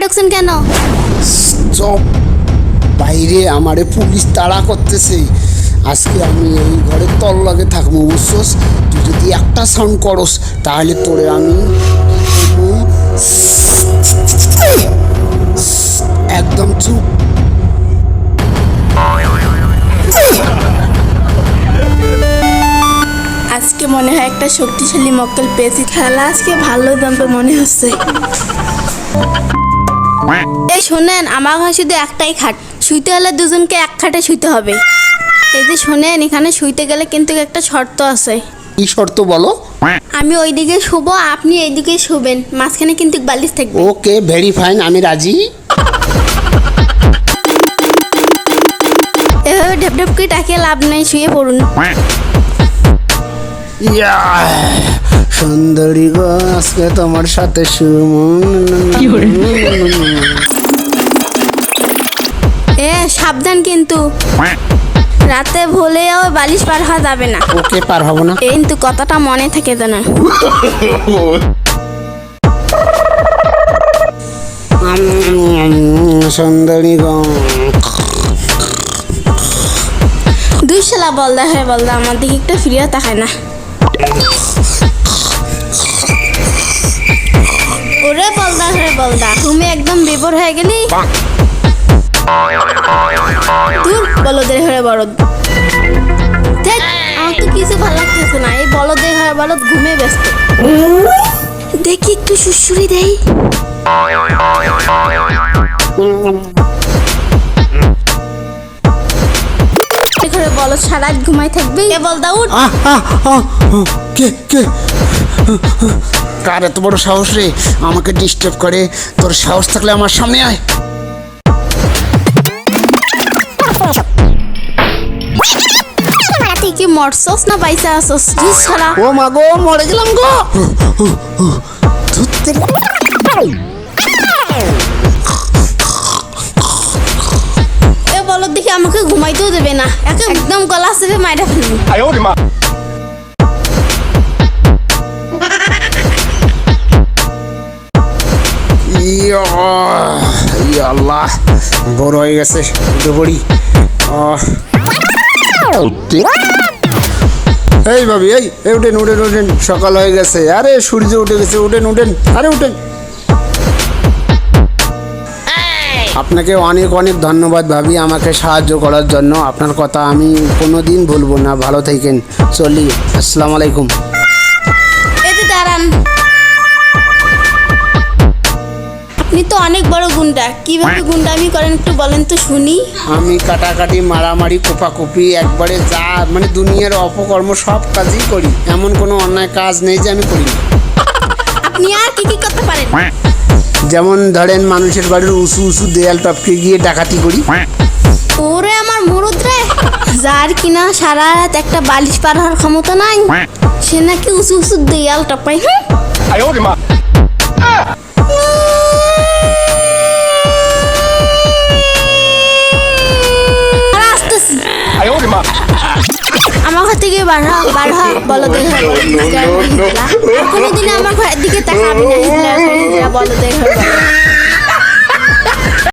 ঢুকছেন কেন? চপ, বাইরে আমারে পুলিশ তাড়া করতেছে। আজকে আমি এই ঘরে তল লাগে থাকবো, বুঝছস? তুই যদি একটা সাউন্ড করস তাহলে তোরে আমি একদম চুপ। আজকে মনে হয় একটা শক্তিশালী মক্কেল পেয়েছি। খেলা আজকে ভালো জমবে মনে হচ্ছে। এই শোনেন, আমার ঘরে শুধু একটাই খাট, শুইতে হলে দুজনকে এক খাটে শুইতে হবে। এই যে শোনেন, এখানে শুইতে গেলে কিন্তু একটা শর্ত আছে। কি শর্ত বলো? আমি ওইদিকে শুবো, আপনি এইদিকে শুবেন, মাঝখানে কিন্তু বালিশ থাকবে। ওকে, ভেরি ফাইন, আমি রাজি। এভাবে ঢেপ ঢেপ করে তাকিয়ে লাভ নেই, শুয়ে পড়ুন। সুন্দরী গো, আজকে তোমার সাথে সাবধান কিন্তু, রাতে ভুলেও বালিশ পার হওয়া যাবে না। ওকে, পার হবো না। কিন্তু কথাটা মনে থাকে যেন। সুন্দরী গো, দুই শালা বলদা হয়ে বলদা আমার দিকে একটু ফিরিয়ে তাকায় না। ওরে বলদা হয়ে বলদা, তুমি একদম বিভোর হয়ে গেলি। দূর বলদের হয়ে বলদ। আমার তো কিছু ভালো লাগতেছে না, এই বলদের হয়ে বলদ ঘুমে ব্যস্ত। দেখি একটু সুসুরি দেই। ঘরে বলদ সারা রাত ঘুমাই থাকবে। এ বলদা উঠ। কে কে কার এত বড় সাহস রে আমাকে ডিস্টার্ব করে? তোর সাহস থাকলে আমার সামনে আয়। তুই কি মরছস না পয়সা আসস? ছাড়া ও মা গো, মরে গেলাম গো। এ বলদ দেখি আমাকে ঘুমাইতেও দেবে না, একদম গলা চেপে মাইরা ফেলবি। আল্লাহ, বড় হয়ে গেছে উঠে পড়ি। এই ভাবি, এই উঠেন উঠেন উঠেন, সকাল হয়ে গেছে। আরে সূর্য উঠে গেছে, উঠেন উঠেন, আরে উঠেন। আপনাকে অনেক অনেক ধন্যবাদ ভাবি, আমাকে সাহায্য করার জন্য। আপনার কথা আমি কোনোদিন ভুলবো না। ভালো থাকেন, চলি, আসসালামু আলাইকুম। এতে দাঁড়ান, আপনি তো অনেক বড় গুন্ডা, কিভাবে গুন্ডামি করেন একটু বলেন তো শুনি। আমি কাটাকাটি, মারামারি, কোপাকুপি, একবারে যা মানে দুনিয়ার অপকর্ম সব কাজই করি। এমন কোনো অন্যায় কাজ নেই যে আমি করি না। আপনি আর কি কি করতে পারেন? যেমন ধরেন, মানুষের বাড়ির উঁচু উঁচু দেয়াল টপকে গিয়ে ডাকাতি করি। ওরে আমার মুরুদ রে, যার কিনা সারা রাত একটা বালিশ পার হওয়ার ক্ষমতা নাই, সে নাকি উঁচু উঁচু দেয়াল টপাই। আমার ঘর থেকে বাড়া বলো দেখে কোনোদিন আমার ঘরের দিকে তাকাবি না। বলো দেখে